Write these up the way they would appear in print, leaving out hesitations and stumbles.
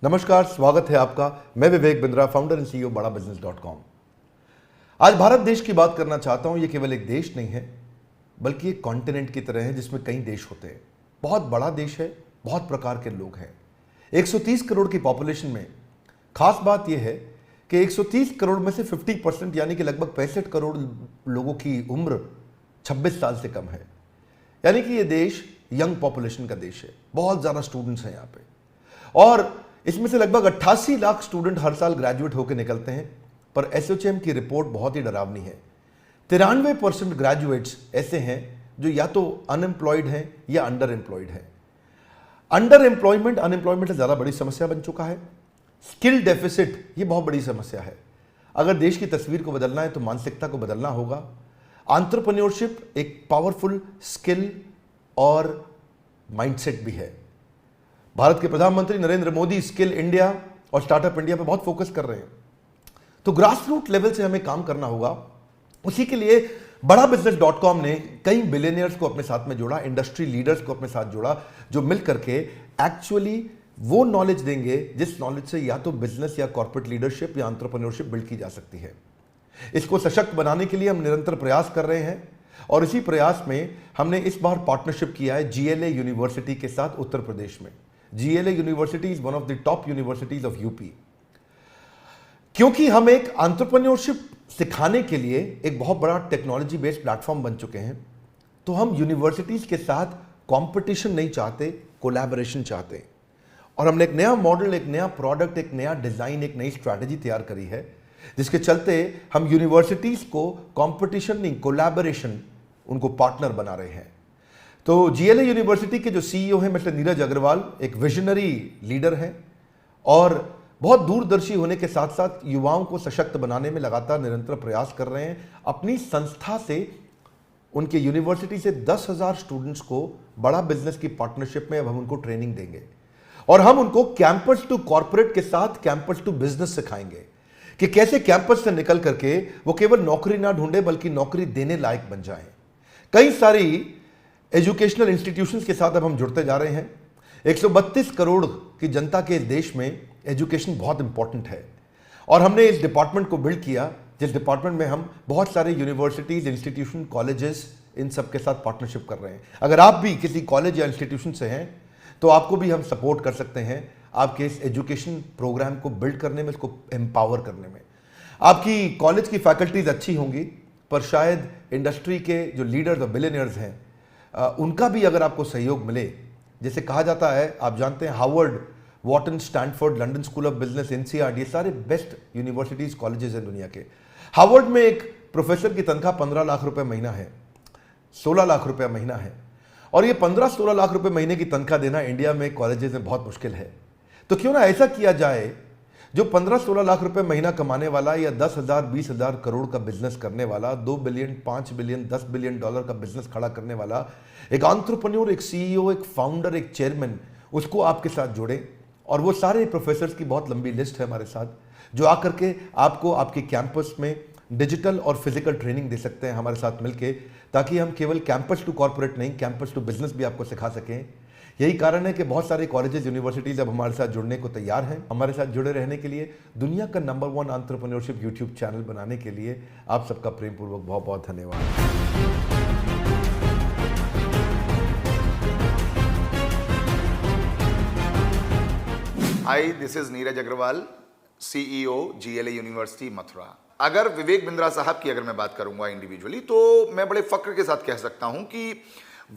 नमस्कार, स्वागत है आपका। मैं Vivek Bindra, founder and CEO बड़ा बिजनेस.com। आज भारत देश की बात करना चाहता हूं। ये केवल एक देश नहीं है, बल्कि एक कॉन्टिनेंट की तरह है जिसमें कई देश होते हैं। बहुत बड़ा देश है, बहुत प्रकार के लोग हैं। 130 करोड़ की पॉपुलेशन में खास बात यह है कि 130 करोड़ में से 50% यानी कि लगभग 65 करोड़ लोगों की उम्र 26 साल से कम है। यानी कि ये देश यंग पॉपुलेशन का देश है। बहुत ज़्यादा स्टूडेंट्स हैं यहाँ पे, और इसमें से लगभग 88 लाख स्टूडेंट हर साल ग्रेजुएट होकर निकलते हैं। पर एसोचैम की रिपोर्ट बहुत ही डरावनी है। 93% ग्रेजुएट्स ऐसे हैं जो या तो अनएम्प्लॉयड हैं या अंडर एम्प्लॉयड हैं। अंडर एम्प्लॉयमेंट अनएम्प्लॉयमेंट से ज़्यादा बड़ी समस्या बन चुका है। स्किल डेफिसिट ये बहुत बड़ी समस्या है। अगर देश की तस्वीर को बदलना है तो मानसिकता को बदलना होगा। एंटरप्रेन्योरशिप एक पावरफुल स्किल और माइंडसेट भी है। भारत के प्रधानमंत्री नरेंद्र मोदी स्किल इंडिया और स्टार्टअप इंडिया पर बहुत फोकस कर रहे हैं। तो ग्रास रूट लेवल से हमें काम करना होगा। उसी के लिए बड़ा बिजनेस.com ने कई बिलियनियर्स को अपने साथ में जोड़ा, इंडस्ट्री लीडर्स को अपने साथ जोड़ा, जो मिल करके एक्चुअली वो नॉलेज देंगे जिस नॉलेज से या तो बिजनेस या कॉर्पोरेट लीडरशिप या एंटरप्रेन्योरशिप बिल्ड की जा सकती है। इसको सशक्त बनाने के लिए हम निरंतर प्रयास कर रहे हैं, और इसी प्रयास में हमने इस बार पार्टनरशिप किया है GLA यूनिवर्सिटी के साथ उत्तर प्रदेश में। GLA university is one of the top universities of UP. क्योंकि हम एक एंटरप्रेन्योरशिप सिखाने के लिए एक बहुत बड़ा टेक्नोलॉजी बेस्ड प्लेटफॉर्म बन चुके हैं, तो हम यूनिवर्सिटीज के साथ कंपटीशन नहीं चाहते, कोलैबोरेशन चाहते हैं। और हमने एक नया मॉडल, एक नया प्रोडक्ट, एक नया डिजाइन, एक नई स्ट्रैटेजी तैयार करी है, जिसके चलते हम यूनिवर्सिटीज को कंपटीशन नहीं, कोलैबोरेशन, उनको पार्टनर बना रहे हैं। तो GLA यूनिवर्सिटी के जो CEO हैं मिस्टर नीरज अग्रवाल एक विजनरी लीडर हैं, और बहुत दूरदर्शी होने के साथ साथ युवाओं को सशक्त बनाने में लगातार निरंतर प्रयास कर रहे हैं। अपनी संस्था से, उनके यूनिवर्सिटी से 10,000 स्टूडेंट्स को बड़ा बिजनेस की पार्टनरशिप में अब हम उनको ट्रेनिंग देंगे, और हम उनको कैंपस टू कॉर्पोरेट के साथ कैंपस टू बिजनेस सिखाएंगे कि कैसे कैंपस से निकल करके वो केवल नौकरी ना ढूंढे बल्कि नौकरी देने लायक बन जाएं। कई सारी एजुकेशनल इंस्टीट्यूशंस के साथ अब हम जुड़ते जा रहे हैं। 132 करोड़ की जनता के देश में एजुकेशन बहुत इंपॉर्टेंट है, और हमने इस डिपार्टमेंट को बिल्ड किया, जिस डिपार्टमेंट में हम बहुत सारे यूनिवर्सिटीज, इंस्टीट्यूशन, कॉलेजेस, इन सब के साथ पार्टनरशिप कर रहे हैं। अगर आप भी किसी कॉलेज या इंस्टीट्यूशन से हैं तो आपको भी हम सपोर्ट कर सकते हैं आपके इस एजुकेशन प्रोग्राम को बिल्ड करने में, इसको एम्पावर करने में। आपकी कॉलेज की फैकल्टीज अच्छी होंगी, पर शायद इंडस्ट्री के जो लीडर्स और बिलियनियर्स हैं उनका भी अगर आपको सहयोग मिले, जैसे कहा जाता है, आप जानते हैं Harvard, Wharton, Stanford, London School of Business, NCERT, ये सारे बेस्ट यूनिवर्सिटीज, कॉलेजेस हैं दुनिया के। हार्वर्ड में एक प्रोफेसर की तनख्वाह 15 लाख रुपए महीना है, 16 लाख रुपए महीना है, और ये 15-16 लाख रुपए महीने की तनख्वाह देना इंडिया में कॉलेजेस में बहुत मुश्किल है। तो क्यों ना ऐसा किया जाए, जो 15-16 लाख रुपए महीना कमाने वाला या 10,000 20,000 करोड़ का बिजनेस करने वाला, 2 बिलियन, 5 बिलियन, 10 बिलियन डॉलर का बिजनेस खड़ा करने वाला एक एंटरप्रेन्योर, एक CEO, एक फाउंडर, एक चेयरमैन, उसको आपके साथ जोड़ें। और वो सारे प्रोफेसर्स की बहुत लंबी लिस्ट है हमारे साथ, जो आकर के आपको आपके कैंपस में डिजिटल और फिजिकल ट्रेनिंग दे सकते हैं हमारे साथ मिलके, ताकि हम केवल कैंपस टू कॉर्पोरेट नहीं, कैंपस टू बिजनेस भी आपको सिखा सकें। यही कारण है कि बहुत सारे कॉलेजेस, यूनिवर्सिटीज अब हमारे साथ जुड़ने को तैयार हैं। हमारे साथ जुड़े रहने के लिए, दुनिया का नंबर 1 एंटरप्रेन्योरशिप यूट्यूब चैनल बनाने के लिए आप सबका प्रेमपूर्वक बहुत बहुत धन्यवाद। Hi, this is Neeraj Agarwal, CEO GLA university Mathura. अगर विवेक बिंद्रा साहब की अगर मैं बात करूंगा इंडिविजुअली, तो मैं बड़े फक्र के साथ कह सकता हूं कि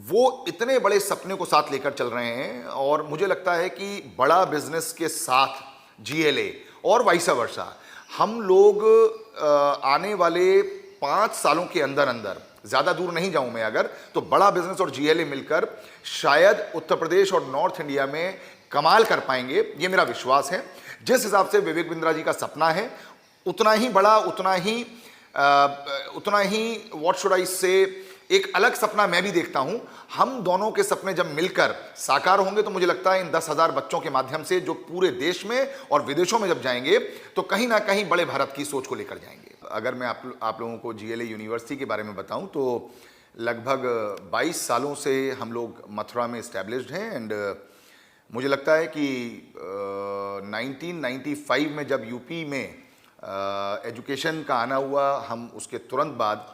वो इतने बड़े सपने को साथ लेकर चल रहे हैं, और मुझे लगता है कि बड़ा बिजनेस के साथ GLA और वाइसा वर्सा, हम लोग आने वाले 5 सालों के अंदर अंदर, ज़्यादा दूर नहीं जाऊं मैं अगर, तो बड़ा बिजनेस और GLA मिलकर शायद उत्तर प्रदेश और नॉर्थ इंडिया में कमाल कर पाएंगे, ये मेरा विश्वास है। जिस हिसाब से विवेक बिंद्रा जी का सपना है, उतना ही बड़ा, उतना ही व्हाट शुड आई से, एक अलग सपना मैं भी देखता हूं। हम दोनों के सपने जब मिलकर साकार होंगे तो मुझे लगता है इन 10,000 बच्चों के माध्यम से, जो पूरे देश में और विदेशों में जब जाएंगे, तो कहीं ना कहीं बड़े भारत की सोच को लेकर जाएंगे। अगर मैं आप लोगों को GLA यूनिवर्सिटी के बारे में बताऊं, तो लगभग 22 सालों से हम लोग मथुरा में इस्टेब्लिश्ड हैं, एंड मुझे लगता है कि 1995 में जब यूपी में एजुकेशन का आना हुआ, हम उसके तुरंत बाद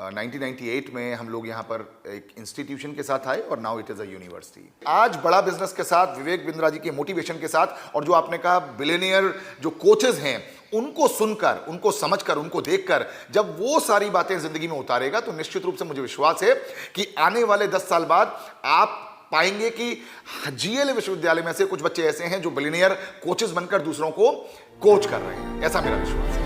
1998 में हम लोग यहाँ पर एक इंस्टीट्यूशन के साथ आए और now it is a university. आज बड़ा बिजनेस के साथ, विवेक बिंद्रा जी के मोटिवेशन के साथ, और जो आपने कहा बिलियनियर जो कोचेज हैं, उनको सुनकर, उनको समझकर, उनको देखकर जब वो सारी बातें जिंदगी में उतारेगा तो निश्चित रूप से मुझे विश्वास है कि आने वाले 10 साल बाद आप पाएंगे कि जीएलए विश्वविद्यालय में से कुछ बच्चे ऐसे हैं जो बिलियनियर कोचेस बनकर दूसरों को कोच कर रहे हैं। ऐसा मेरा विश्वास है।